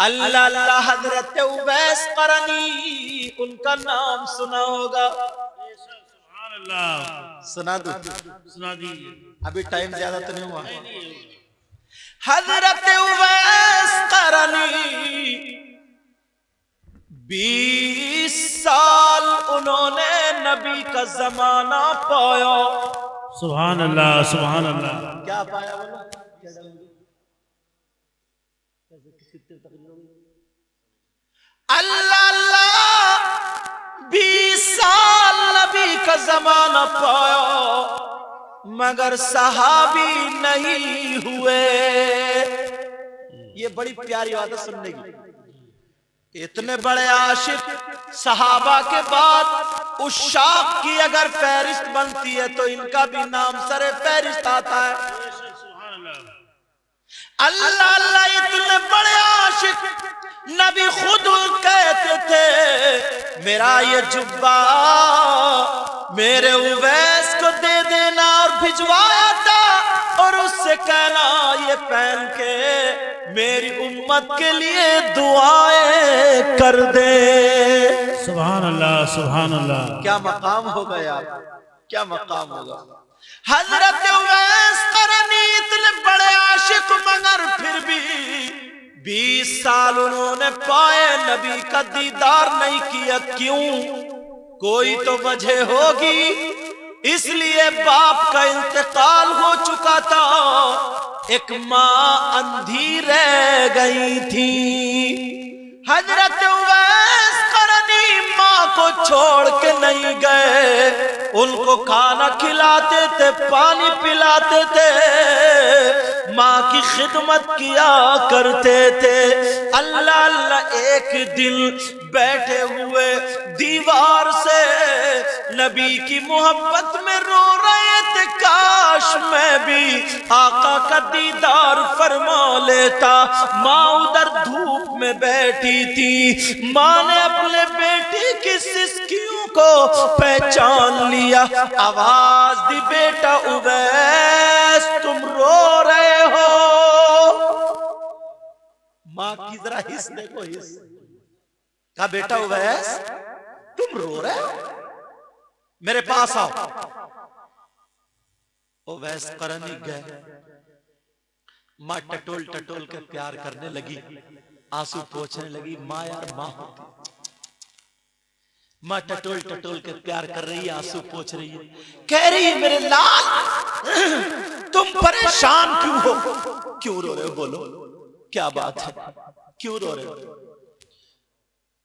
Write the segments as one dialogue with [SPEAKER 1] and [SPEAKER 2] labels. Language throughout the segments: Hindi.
[SPEAKER 1] अल्लाह अल्लाह हजरत उवैस करनी, उनका नाम सुना होगा।
[SPEAKER 2] सुभान अल्लाह।
[SPEAKER 1] सुना दो,
[SPEAKER 2] सुना दीजिए।
[SPEAKER 1] अभी टाइम ज्यादा तो नहीं हुआ। हजरत उवैस करनी 20 साल उन्होंने नबी का जमाना पाया।
[SPEAKER 2] सुभान अल्लाह, सुभान अल्लाह।
[SPEAKER 1] क्या पाया बोलो? अल्लाह अल्लाह 20 साल नबी का जमाना पाया, मगर सहाबी नहीं हुए। ये बड़ी प्यारी बात है सुनने की। इतने बड़े आशिक सहाबा के बाद उस शाख की अगर फहरिस्त बनती है तो इनका भी नाम सरे फहरिस्त आता है। अल्लाह अल्लाह इतने बड़े आशिक नबी खुद कहते थे मेरा ये जुब्बा मेरे उवैस को दे देना, और भिजवाया था और उससे कहना ये पहन के मेरी उम्मत के लिए दुआएं कर दे।
[SPEAKER 2] सुभान अल्लाह, सुभान अल्लाह।
[SPEAKER 1] क्या मकाम होगा यार, क्या मकाम होगा। हजरत उवैस करनी इतने बड़े आशिक, मगर फिर भी 20 साल उन्होंने पाए नबी का दीदार नहीं किया। क्यों? कोई तो वजह होगी। इसलिए बाप का इंतकाल हो चुका था, एक माँ अंधी रह गई थी। हजरत उवैस करनी माँ को छोड़ के नहीं गए, उनको खाना खिलाते थे, पानी पिलाते थे, माँ की खिदमत किया करते थे। अल्लाह अल्लाह एक दिन बैठे हुए दीवार से नबी की मोहब्बत में रो रहे थे, काश मैं भी आका का दीदार फरमा लेता। माँ उधर धूप में बैठी थी, माँ ने अपने बेटी की सिसकियों को पहचान लिया, आवाज दी बेटा उवैस तुम रो रहे हो। माँ की जरा हिस्स देखो, हिस्स। कहा बेटा उवैस तुम रो रहे हो, मेरे पास आओ। उवैस करनी गए, माँ टटोल टटोल के प्यार करने लगी, आंसू पोंछने लगी। माँ यार माँ होती, माँ टटोल टटोल के प्यार कर रही है, आंसू पोंछ रही है, कह रही है मेरे लाल तुम परेशान क्यों हो, क्यों रो रहे हो, बोलो क्या बात है, क्यों रो रहे हो।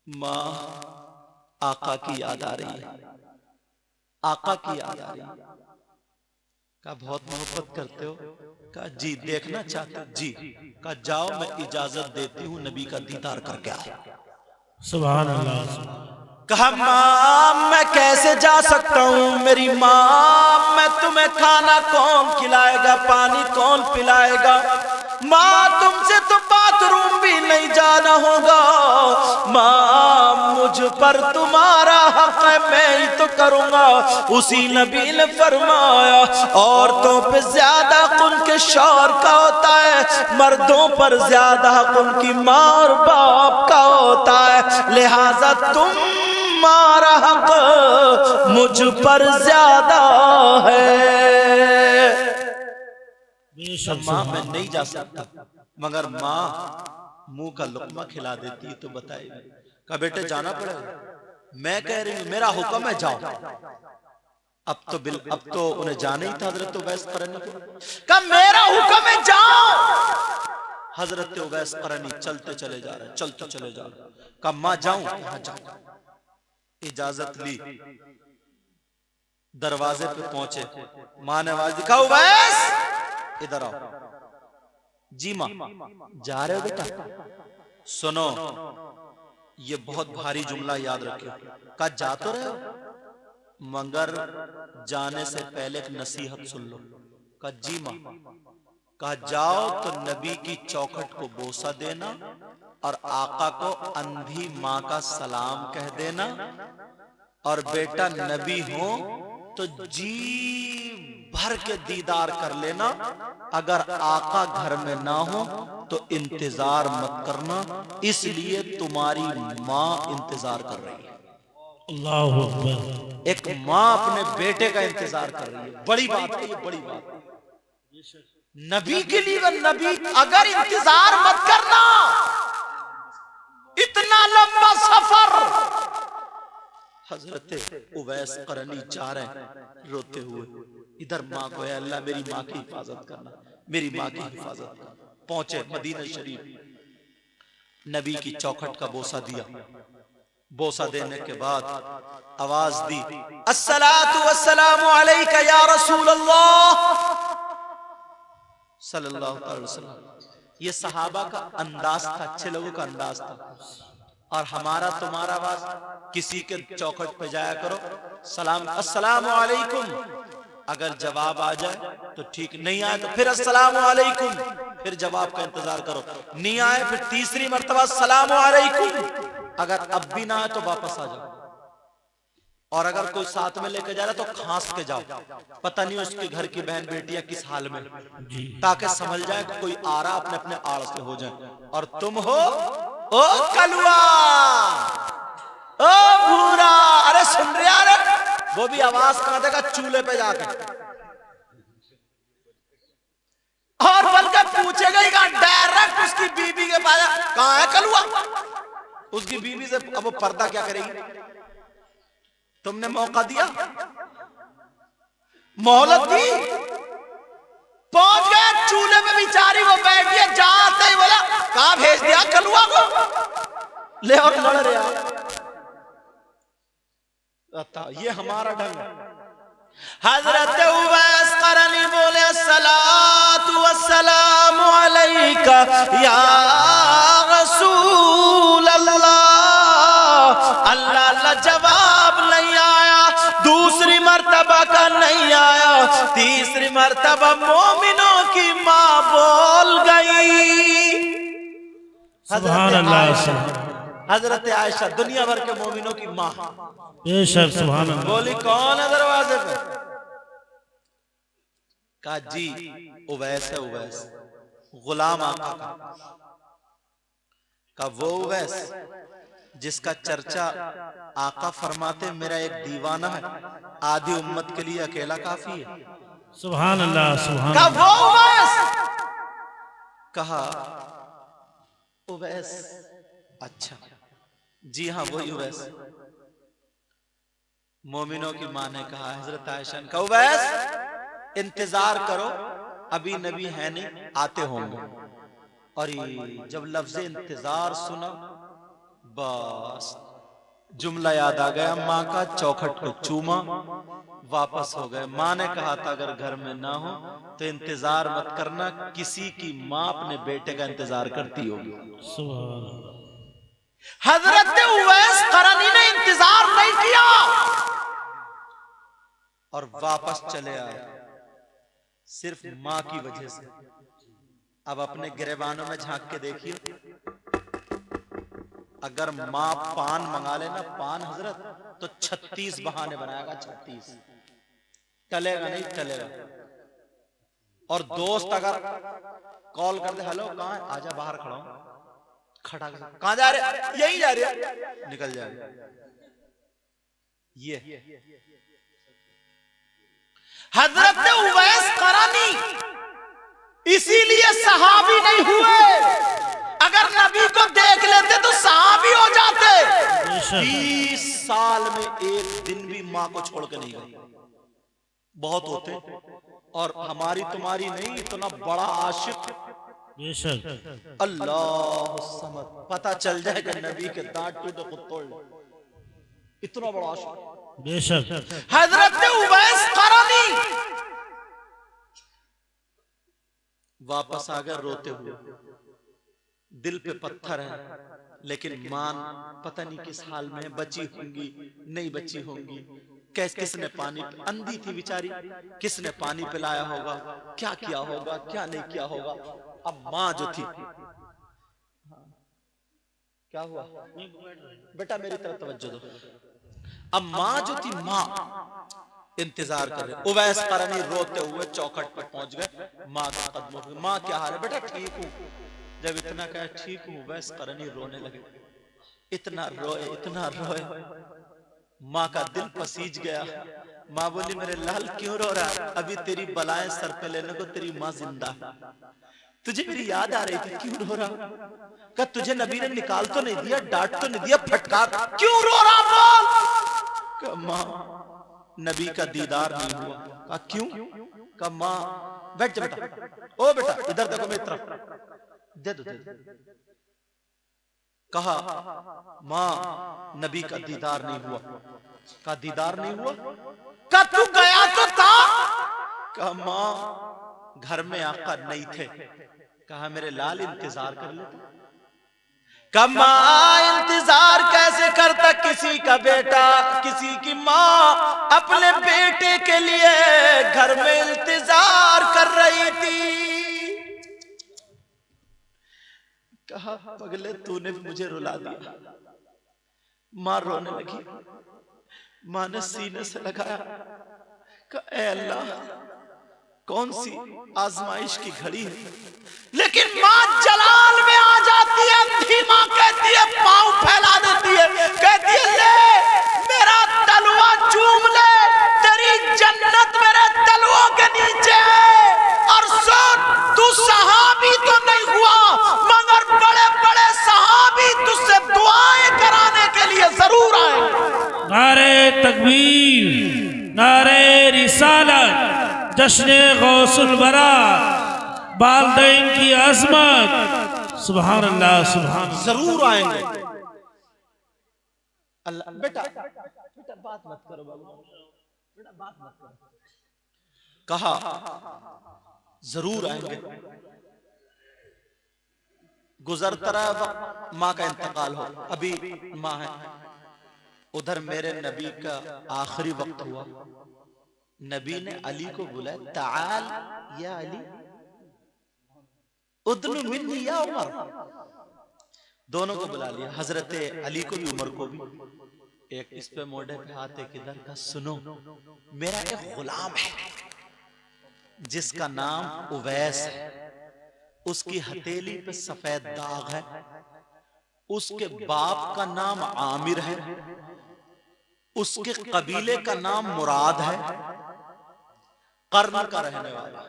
[SPEAKER 1] माँ आका की याद आ रही है, आका की याद आ रही है। कहा बहुत मोहब्बत करते हो? कहा जी देखना चाहते जी। कहा जाओ मैं इजाजत देती हूँ नबी का दीदार करके आओ।
[SPEAKER 2] सुभान अल्लाह।
[SPEAKER 1] कहा माँ मैं कैसे जा सकता हूँ, मेरी माँ मैं तुम्हें खाना कौन खिलाएगा, पानी कौन पिलाएगा, माँ तुमसे तो बाथरूम भी नहीं जाना होगा, माँ मुझ पर तुम्हारा हक है, मैं ही तो करूंगा। उसी नबी ने फरमाया औरतों पे ज्यादा हक उनके शौहर का होता है, मर्दों पर ज्यादा हक उनकी माँ और बाप का होता है, लिहाजा तुम्हारा हक मुझ पर ज्यादा है। माँ मैं नहीं जा सकता, मगर माँ मुंह का लुकमा खिला देती तो बताइए। कहा बेटे जाना पड़ेगा, मैं कह रही हूँ मेरा हुक्म है जाओ। अब तो उन्हें जाना ही था हजरत उवैस करनी को। कहा मेरा हुक्म है जाओ। हजरत उवैस करनी चलते चले जा रहे, चलते चले जा रहे। कहा माँ जाऊं? कहा जाओ। इजाजत ली, दरवाजे पे पहुंचे, माँ ने आवाज दिखा उवैस इधर आओ। जी माँ जा रहे हो बेटा? सुनो ये बहुत भारी जुमला याद रखियो। कहा जा तो रहे हो, मगर जाने से पहले एक नसीहत सुन लो। कहा जी माँ। कहा जाओ तो नबी की चौखट को बोसा देना और आका को अंधी माँ का सलाम कह देना, और बेटा नबी हो तो जी भर के दीदार कर लेना। अगर आका घर में ना हो तो इंतजार मत करना, इसलिए तुम्हारी माँ इंतजार कर रही है।
[SPEAKER 2] अल्लाहु अकबर।
[SPEAKER 1] एक माँ अपने बेटे का इंतजार कर रही है, बड़ी बात है, ये बड़ी बात है। नबी के लिए नबी अगर इंतजार मत करना, इतना लंबा सफर। हजरत उवैस करनी जा रहे हैं रोते हुए, इधर माँ को, अल्लाह मेरी माँ की हिफाजत करना, मेरी माँ की हिफाजत करना। पहुंचे मदीना शरीफ, नबी की चौखट का बोसा दिया। बोसा देने के बाद आवाज दी, अस्सलातु वस्सलामु अलैका या रसूल अल्लाह सल्लल्लाहु अलैहि वसल्लम। ये सहाबा का अंदाज था, अच्छे लोगों का अंदाज था। और हमारा तुम्हारा आवाज, किसी के चौखट पे जाया करो, सलाम अस्सलामु अलैकुम, अगर जवाब आ जाए तो ठीक, नहीं आए तो फिर अस्सलामु अलैकुम, फिर जवाब का इंतजार करो, नहीं आए फिर तीसरी मर्तबा अस्सलामु अलैकुम, अगर अब भी ना आए तो वापस आ जाओ। और अगर कोई साथ में लेके जा रहा तो खांस के जाओ, पता नहीं उसके घर की बहन बेटियां किस हाल में, ताकि समझ जाए कि कोई आ रहा, अपने अपने आड़ से हो जाए। और तुम हो ओ कलुआ, ओ भूरा, अरे सुन रहा रे, वो भी आवाज कहां देगा, चूल्हे पे जाके। और बल्कि पूछेगा ही कहां, डायरेक्ट उसकी बीबी के पास, कहां है कलुआ। उसकी बीबी से अब वो पर्दा क्या करेगी, तुमने मौका दिया, मोहलत दी, पहुंच गए चूल्हे में, बेचारी वो बैठी है, जाते ही बोला कहां भेज दिया कलुआ को, ले और लड़ रहे। ये हमारा ढंग है। हजरत उवैस करनी बोले, अस्सलातु वस्सलामु अलैका या रसूल अल्लाह। अल्लाह अल्लाह जवाब नहीं आया, दूसरी मर्तबा का नहीं आया, तीसरी मर्तबा मोमिनों की माँ बोल गई।
[SPEAKER 2] सुभान अल्लाह।
[SPEAKER 1] हजरत आयशा दुनिया भर के मोमिनों की माँ,
[SPEAKER 2] बेशक सुभान अल्लाह।
[SPEAKER 1] बोली कौन है दरवाजे पे, कहा जी उवैस है, उवैस गुलाम आका का वो उवैस जिसका चर्चा आका फरमाते मेरा एक दीवाना है, आधी उम्मत के लिए अकेला काफी है।
[SPEAKER 2] सुभान अल्लाह सुभान
[SPEAKER 1] का
[SPEAKER 2] अल्लाह।
[SPEAKER 1] वो उवैस, कहा उवैस, अच्छा जी हाँ वही उवैस। मोमिनों की मां ने कहा, हजरत आयशा का उवैस इंतजार करो, अभी नबी है नहीं, आते होंगे। और जब लफ्ज़ इंतजार सुना, बस जुमला याद आ गया, माँ का चौखट को चूमा, वापस हो गए। माँ ने कहा था अगर घर में ना हो तो इंतजार मत करना, किसी की माँ अपने बेटे का इंतजार करती होगी।
[SPEAKER 2] सुभान अल्लाह।
[SPEAKER 1] हजरत उवैस करनी ने इंतजार नहीं किया और वापस चले आए, सिर्फ माँ की वजह से। अब अपने गिरेबानों में झांक के देखिए, अगर माँ पान मंगा लेना, पान हजरत, तो 36 बहाने बनाएगा, 36 टलेगा नहीं, टलेगा। और दोस्त अगर कॉल कर दे, हेलो कहाँ है, आजा बाहर खड़ा हूं, खड़ा कहां जा रहे, यही जा रहे, निकल जा रहे। ये हजरत उवैस करनी इसीलिए सहाबी नहीं हुए, अगर नबी को देख लेते तो सहाबी हो जाते। 20 साल में एक दिन भी मां को छोड़ के नहीं गए, बहुत होते। और हमारी तुम्हारी नहीं, इतना बड़ा आशिक, अल्लाह समद, पता चल जाए कि नबी के दांत टूटे खुद तोड़ ले, इतना बड़ा आशिक।
[SPEAKER 2] बेशक
[SPEAKER 1] हजरत उवैस करनी वापस आ गए रोते हुए, दिल पे पत्थर है, लेकिन मान पता नहीं किस हाल में, बची होंगी नहीं बची होंगी, किसने पानी, अंधी थी बेचारी, किसने पानी पिलाया होगा, क्या किया होगा, क्या नहीं किया होगा। अब माँ जो थी, क्या हुआ बेटा, मेरी तरफ तवज्जो दो। अब माँ जो थी, माँ इंतजार कर रहे। उवैस करनी रोते हुए चौखट पर पहुंच गए, माँ के कदमों पे। माँ क्या हाल है बेटा? ठीक हूँ। जब इतना कहा ठीक हूँ, उवैस करनी रोने लगे। इतना रोए, माँ का दिल पसीज गया। माँ बोली मेरे लाल क्यों रो रहा है? अभी तेरी बलाएं सर पे लेने को तेरी माँ जिंदा है, तुझे मेरी याद आ रही थी, क्यों रो रहा? क्या तुझे नबी ने निकाल तो नहीं दिया, डांट तो नहीं दिया, फटकार, क्यों रो रहा बोल? माँ नबी का दीदार नहीं हुआ। कहा क्यों? कहा माँ, बैठ जा बेटा, ओ बेटा इधर देखो मेरी तरफ, दे दो। कहा माँ नबी का दीदार नहीं हुआ। कहा दीदार नहीं हुआ? कहा तू गया तो था? कहा माँ घर में आका नहीं थे। कहा मेरे लाल इंतजार कर लेते। कहा माँ इंतजार कैसे करता किसी का बेटा, किसी की माँ अपने बेटे के लिए घर में इंतजार कर रही थी। कहा पगले तूने मुझे रुला दिया। मां रोने लगी। मां ने सीने से लगाया, कहा ऐ अल्लाह कौन सी आजमाइश की घड़ी है। लेकिन मां जलाल में आ जाती है, अंधी मां कहती है, पांव फैला देती है, कहती है ले मेरा तलवा चूम ले, तेरी जन्नत मेरे तलवों के नीचे है। और सुन तू सहाबी तो नहीं हुआ, मगर बड़े बड़े सहाबी तुझसे दुआएं कराने के लिए जरूर आए।
[SPEAKER 2] नारे तकबीर, नारे रिसालत, जश्न गौसुल बरा, वालिदैन की अजमत, सुभान अल्लाह सुभान अल्लाह।
[SPEAKER 1] जरूर आएंगे। अल्लाह बेटा बात मत करो बाबू, बेटा बात मत करो। कहा जरूर आएंगे। गुजरता रहा वक्त, माँ का इंतकाल हो, अभी माँ है। उधर मेरे नबी का आखिरी वक्त हुआ। नबी ने अली को बुलाया, ताल या अली उदनु मिन्नी या उमर। दोनों को बुला लिया, हजरत अली को भी उमर को भी। एक इस पे मोढ़े पे हाथ, एक इधर का। सुनो मेरा एक गुलाम है जिसका नाम उवैस है, उसकी हथेली पे सफेद दाग है, उसके बाप का नाम आमिर है, उसके कबीले का नाम मुराद है, कर्न का रहने वाला।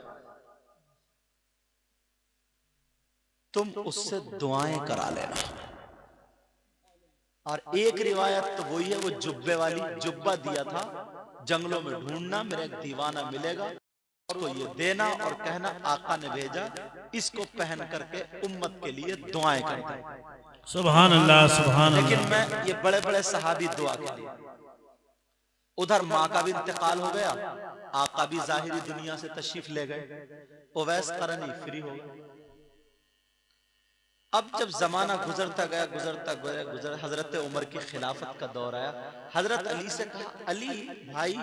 [SPEAKER 1] तुम उससे दुआएं करा लेना। और एक रिवायत तो वही है, वो जुब्बे वाली, जुब्बा दिया था, जंगलों में ढूंढना, मेरा एक दीवाना मिलेगा, उसको ये देना और कहना आका ने भेजा, इसको पहन करके उम्मत के लिए दुआएं करना।
[SPEAKER 2] सुभान अल्लाह सुभान अल्लाह।
[SPEAKER 1] लेकिन मैं ये बड़े बड़े सहाबी दुआ के लिए। उधर माँ का भी इंतकाल हो गया, आका भी जाहिरी दुनिया से तशरीफ ले गए, उवैस करनी फ्री हो गए। अब जब जमाना गुजरता गया, हजरत उमर की खिलाफत का दौर आया। हजरत अली से कहा, अली भाई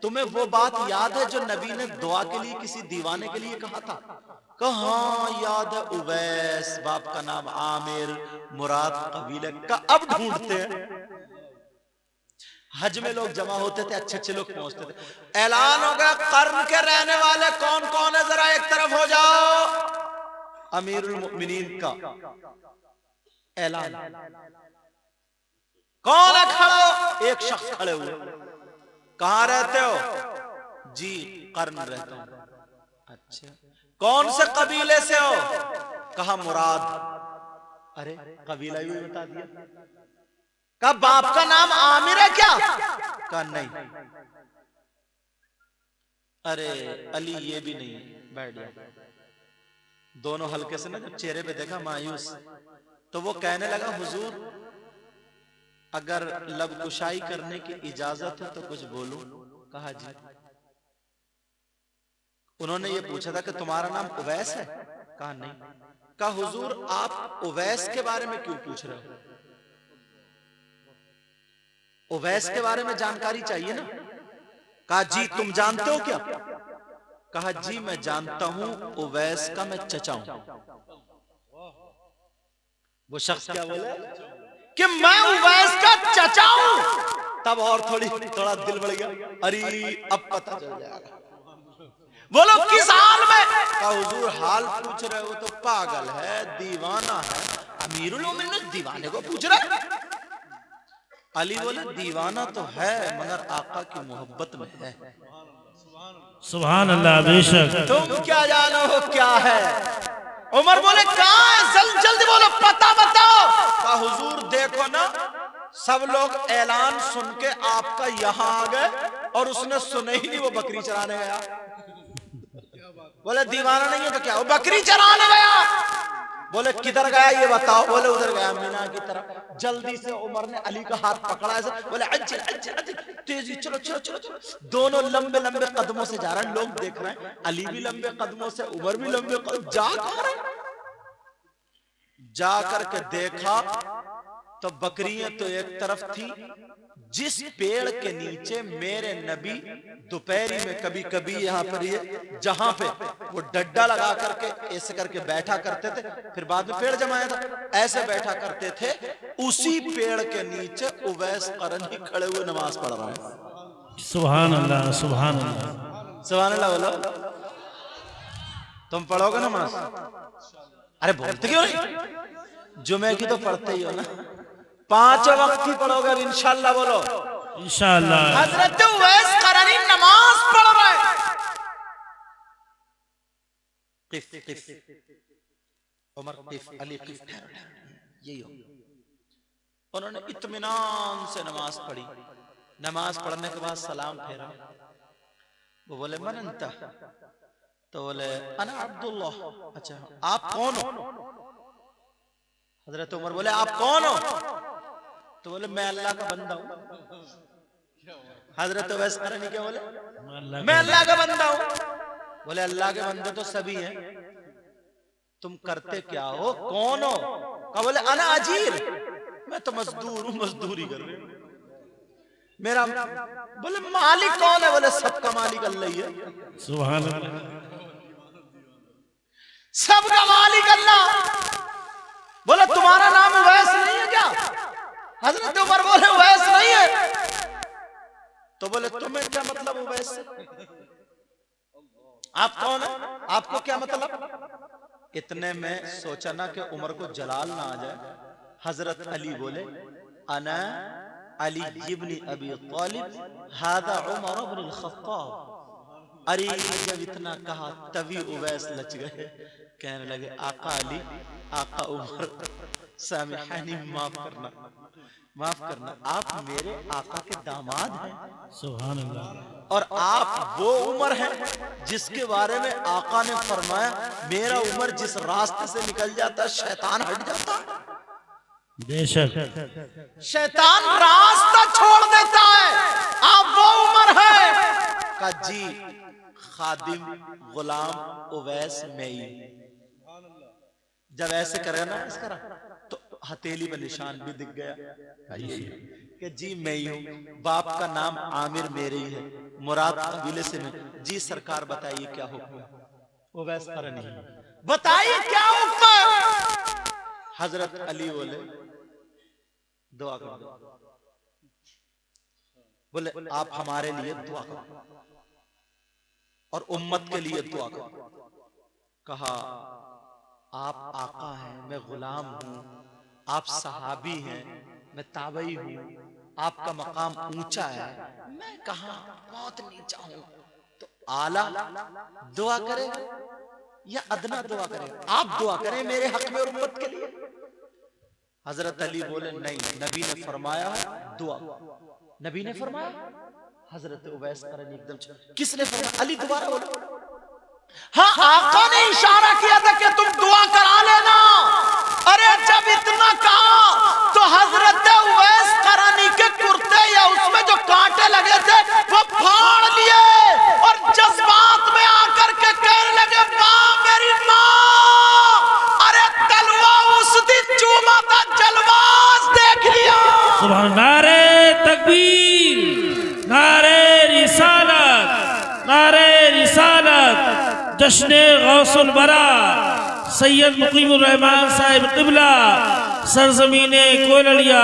[SPEAKER 1] तुम्हें वो बात याद है जो नबी ने दुआ के लिए किसी दीवाने के लिए कहा था? कहा हाँ याद है, उवैस, बाप का नाम आमिर, मुराद कबीले का। अब ढूंढते हैं। हज में लोग जमा होते थे, अच्छे अच्छे लोग पहुंचते थे। ऐलान हो गया, कर्न के रहने वाले कौन कौन है, जरा एक तरफ हो जाओ। अमीरुल मोमिनीन का ऐलान। कौन है खड़े? एक शख्स खड़े हुए। कहां रहते हो? जी कर्न रहता हूं। अच्छा, कौन से कबीले से हो? कहा मुराद। अरे कबीला भी बता दिया। कहा बाप का नाम आमिर है क्या? कहा नहीं। अरे अली ये भी नहीं। बैठ गया। दोनों हल्के से ना जब चेहरे पे देखा मायूस, तो वो कहने लगा, हुजूर अगर लब कुशाई करने की इजाजत है तो कुछ बोलूं। कहा जी। उन्होंने ये पूछा था कि तुम्हारा नाम उवैस है? कहा नहीं। कहा हुजूर आप उवैस के बारे में क्यों पूछ रहे हो? उवैस के बारे में जानकारी चाहिए ना। कहा जी तुम जानते हो क्या? कहा जी मैं जानता हूं, उवैस का मैं चचा हूं। वो शख्स क्या बोला कि मैं उवैस का चचा हूं। तब और थोड़ा दिल बढ़ गया, अरे अब पता चल जाएगा। बोलो किस हाल में? कहा हुजूर हाल पूछ रहे हो तो पागल है, दीवाना है। अमीरुल मोमिनीन दीवाने को पूछ रहे? अली बोले दीवाना तो है मगर आका की मोहब्बत में है।
[SPEAKER 2] सुभान अल्लाह, बेशक।
[SPEAKER 1] तुम क्या जानो हो क्या है? उमर बोले कहाँ है? जल्दी बोलो, पता बताओ। कहा हुजूर देखो ना, सब लोग ऐलान सुन के आपका यहाँ आ गए और उसने सुने ही नहीं, वो बकरी चराने गया। बोले दीवाना नहीं है तो क्या, वो बकरी चराने गया। बोले किधर गया ये बताओ? बोले उधर गया मीना की तरफ। जल्दी से उमर ने अली का हाथ पकड़ा ऐसे, बोले अज्जल अज्जल अज्जल, तेजी चलो चलो चलो चलो। दोनों लंबे लंबे कदमों से जा रहे हैं, लोग देख रहे हैं, अली भी लंबे कदमों से, उमर भी लंबे कदम। जा करके देखा तो बकरियां तो एक तरफ थी, जिस पेड़ के नीचे मेरे नबी दोपहरी में कभी कभी यहाँ पर ये जहां पे वो डड्डा लगा करके ऐसे करके बैठा करते थे, फिर बाद में पेड़ जमाया था, ऐसे बैठा करते थे, उसी पेड़ के नीचे उवैस करनी खड़े हुए नमाज पढ़ रहे हैं।
[SPEAKER 2] सुभान अल्लाह, सुभान अल्लाह,
[SPEAKER 1] सुभान अल्लाह। बोलो तुम पढ़ोगे नमाज? अरे बोलते क्यों नहीं? जुमे की तो पढ़ते ही हो ना, 5 वक्त की पढ़ोगे इंशाअल्लाह। बोलो
[SPEAKER 2] इंशाअल्लाह।
[SPEAKER 1] हजरत उवैस करनी नमाज पढ़ रहे। उमर अली यही हो। उन्होंने इत्मीनान से नमाज पढ़ी। नमाज पढ़ने के बाद सलाम फेरा। वो बोले मन अंता? तो बोले अना अब्दुल्ला। अच्छा आप कौन हो? हजरत उमर बोले आप कौन हो? तो बोले मैं अल्लाह का बंदा हूं। हजरत उवैस करनी क्या बोले? मैं अल्लाह का बंदा हूं। बोले अल्लाह के बंदे तो सभी हैं, तुम करते क्या हो, कौन हो? कहा बोले अना अजीर, मैं तो मजदूर हूं, मजदूरी कर रही हूं। मेरा बोले मालिक कौन है? बोले सबका मालिक अल्लाह ही है।
[SPEAKER 2] सुभान अल्लाह,
[SPEAKER 1] सबका मालिक अल्लाह। बोले तुम्हारा नाम उवैस नहीं है क्या? हजरत उमर बोले उवैस नहीं है। तो बोले तुम्हें क्या मतलब उवैस से? आप कौन है? आपको क्या मतलब? इतने में सोचा ना कि उमर को जलाल ना आ जाए। हजरत अली बोले अना अली इब्न अबी तालिब हादा उमर इब्न अल-खत्ताब। अरे जब इतना कहा तभी उवैस लच गए, कहने लगे आका अली, आका उमर, सामिहानी माफ करना, माफ करना, आप मेरे आका के दामाद हैं।
[SPEAKER 2] सुभान अल्लाह।
[SPEAKER 1] और आप वो उमर हैं जिसके बारे में आका ने फरमाया मेरा उमर जिस रास्ते से निकल जाता शैतान हट जाता।
[SPEAKER 2] बेशक
[SPEAKER 1] शैतान रास्ता छोड़ देता है, आप वो उमर है। का जी खादिम गुलाम उवैस मई। जब ऐसे करे ना इसका तो हथेली पर निशान भी दिख गया कि जी मैं ही हूं, बाप का नाम आमिर मेरे ही है, मुराद कबीले से मैं। जी सरकार बताइए क्या हुक्म है? उवैस करनी बताइए क्या हुक्म है? हजरत अली बोले दुआ कर दो। बोले आप हमारे लिए दुआ करो और उम्मत के लिए दुआ करो। कहा आप आका हैं, मैं गुलाम हूं, आप सहाबी हैं, मैं ताबई हूं, आपका मकाम ऊंचा है, मैं कहां बहुत नीचा हूं। तो आला दुआ करे या अदना दुआ करे? आप दुआ करें मेरे हक में और उम्मत के लिए। हजरत अली बोले नहीं, नबी ने फरमाया दुआ। नबी ने फरमाया। हजरत उवैस करनी एकदम किसने फरमाया? अली दोबारा बोला। हाँ आका ने इशारा किया था कि तुम दुआ करा लेना। अरे जब इतना कहा तो हजरत उवैस करनी के कुर्ते या उसमें जो कांटे लगे थे वो फाड़ लिए और जज्बात में आकर के कहने लगे माँ मेरी माँ, अरे तलवा उस दिन चूमा था जलवास देख लिया।
[SPEAKER 2] सुभान। नारे तकबीर, नारे रिसालत, नारे रिसालत। जश्न गौसुल बरा सैयद मुकीमुर रहमान साहिब क़िबला सरजमीने कोलड़िया।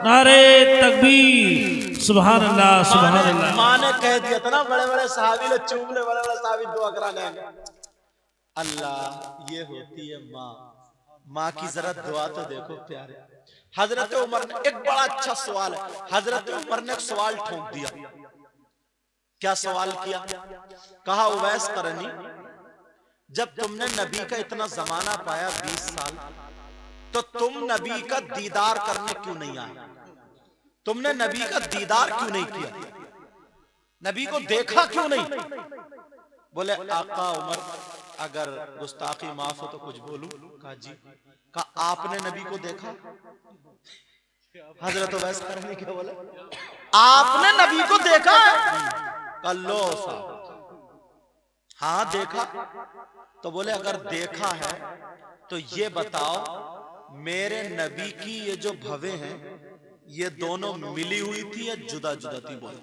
[SPEAKER 2] नारे तकबीर, सुभान अल्लाह सुभान अल्लाह।
[SPEAKER 1] माँ ने कह दिया था ना, बड़े बड़े सहाबी लोग चूम ले, बड़े बड़े सहाबी दुआ करा लेंगे। अल्लाह, ये होती है माँ। माँ की जरा दुआ तो देखो प्यारे। हजरत उमर ने एक बड़ा अच्छा सवाल है, हजरत उमर ने एक सवाल ठोक दिया। क्या सवाल किया? कहा, उवैस करनी, जब तुमने नबी का इतना जमाना पाया 20 साल, तो तुम नबी का दीदार करने क्यों नहीं आए? तुमने नबी का दीदार क्यों नहीं किया? नबी को देखा क्यों नहीं? बोले, आका उमर, अगर गुस्ताखी माफ हो तो कुछ बोलूं? कहा जी। कहा, आपने नबी को देखा? हजरत उवैस करनी क्या बोले, आपने नबी को देखा है? कल्लो साहब, हाँ देखा। तो बोले, अगर देखा है तो ये बताओ, मेरे नबी की ये जो भवें हैं, ये दोनों मिली हुई थी या जुदा जुदा थी? बोलो।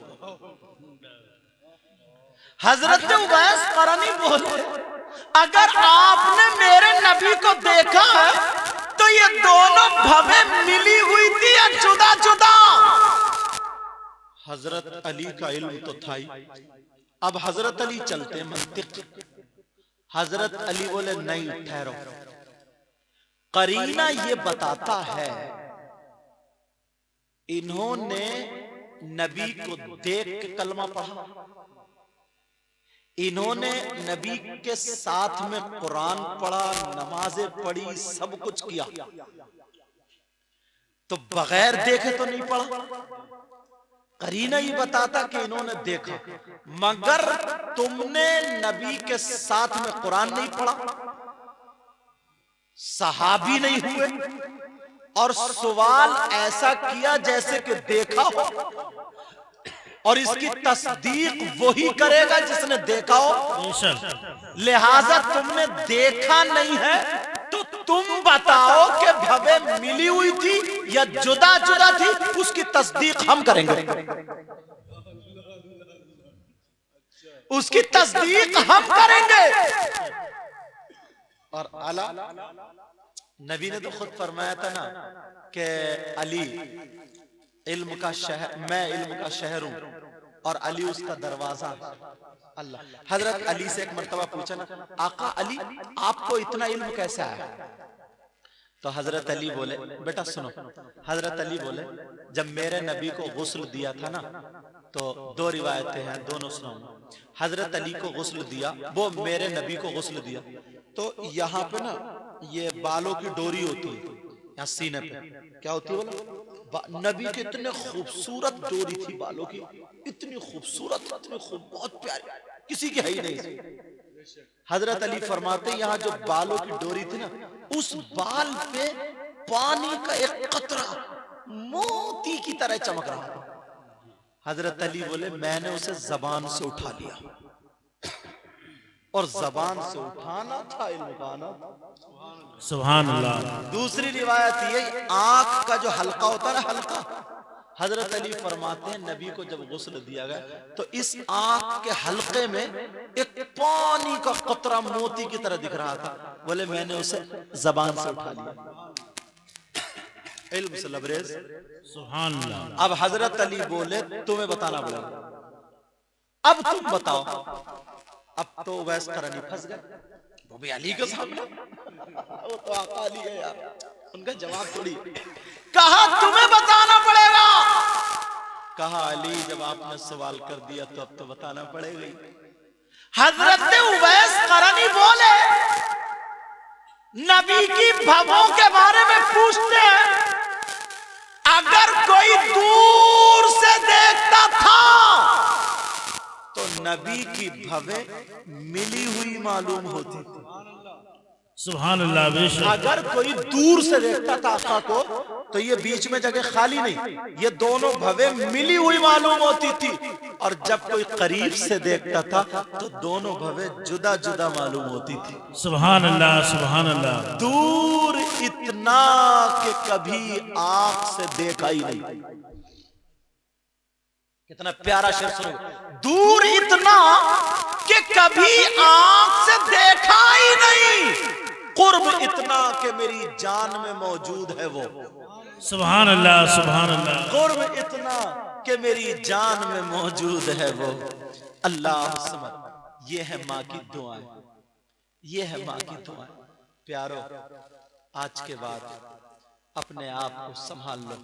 [SPEAKER 1] हजरत उवैस करनी बोले, अगर आपने मेरे नबी को देखा है तो ये दोनों भवें मिली हुई थी या जुदा जुदा? हजरत अली का इल्म तो था ही। अब हजरत अली चलते मंतिक। हजरत अली बोले, नहीं ठहरो, करीना ये बताता है इन्होंने नबी को देख के कलमा पढ़ा, इन्होंने नबी के साथ में कुरान पढ़ा, नमाजें पढ़ी, सब कुछ किया, तो बगैर देखे तो नहीं पढ़ा। करीना ये बताता कि इन्होंने देखा, मगर तुमने नबी के साथ में कुरान नहीं पढ़ा, सहाबी नहीं हुए, और सवाल ऐसा किया जैसे कि देखा हो, और इसकी तस्दीक वही करेगा जिसने देखा हो। लिहाजा तुमने देखा नहीं है, तो तुम बताओ कि भवें मिली हुई थी या जुदा जुदा थी, उसकी तस्दीक हम करेंगे। उसकी तस्दीक हम करेंगे। और आला नबी ने तो खुद फरमाया था ना कि अली इल्म का शहर, मैं इल्म का शहर हूं और अली उसका दरवाजा। अल्लाह। हजरत अली से एक मर्तबा पूछा ना, आका अली, आपको इतना इल्म कैसे आया? तो हजरत अली बोले, बेटा सुनो। हजरत अली बोले, जब मेरे नबी को गुस्ल दिया था ना, तो दो रिवायतें हैं, दोनों सुनाऊंगा। हजरत अली को गुस्ल दिया, वो मेरे नबी को गुस्ल दिया, तो यहाँ पे ना ये बालों की डोरी होती है, यहाँ सीने पे क्या होती है बोला, नबी के इतने खूबसूरत डोरी थी बालों की, इतनी खूबसूरत, इतनी बहुत प्यारी, किसी की है ही नहीं। हजरत अली फरमाते, यहाँ जो बालों की डोरी थी ना, उस बाल पे पानी का एक कतरा मोती की तरह चमक रहा था। हजरत अली बोले, मैंने उसे जबान से उठा लिया, और जबान से उठाना था इल्म का ना।
[SPEAKER 2] सुभान अल्लाह।
[SPEAKER 1] दूसरी रिवायत ये, आंख का जो हल्का होता है ना, हल्का, हजरत अली फरमाते हैं नबी को जब गुस्ल दिया गया, तो इस आंख के हल्के में एक पानी का कतरा मोती की तरह दिख रहा था। बोले, मैंने उसे जबान से उठा लिया, इल्म से लबरेज।
[SPEAKER 2] सुभान अल्लाह।
[SPEAKER 1] अब हजरत अली बोले, तुम्हें बताना पड़ेगा, अब तुम बताओ। अब तो वैस करनी फंस गए, वो भी अली के सामने, वो तो आका अली है यार, उनका जवाब थोड़ी। कहा, तुम्हें बताना पड़ेगा। कहा, अली जब आपने सवाल कर दिया तो अब तो बताना पड़ेगा ही। हजरत उवैस करनी बोले, नबी की भवों के बारे में पूछते हैं, अगर कोई दूर से देखता था तो नबी की भवें मिली हुई मालूम होती थी।
[SPEAKER 2] सुभान अल्लाह। बेशक
[SPEAKER 1] अगर कोई दूर से देखता था आका को, तो ये बीच में जगह खाली नहीं, ये दोनों भवें मिली हुई मालूम होती थी, और जब कोई करीब से देखता था तो दोनों भवें जुदा जुदा मालूम होती थी।
[SPEAKER 2] सुभान अल्लाह सुभान अल्लाह।
[SPEAKER 1] दूर इतना कि कभी आंख से देखा ही नहीं। कितना प्यारा शेर सुनो, दूर इतना कि कभी आंख से देखा ही नहीं, कुर्ब इतना कि मेरी जान में मौजूद है वो।
[SPEAKER 2] सुभान अल्लाह सुभान अल्लाह।
[SPEAKER 1] कुर्ब इतना कि मेरी जान में मौजूद है वो अल्लाह समद। ये है माँ की दुआएं, ये है माँ की दुआएं। प्यारो, आज के बाद अपने आप को संभाल लो।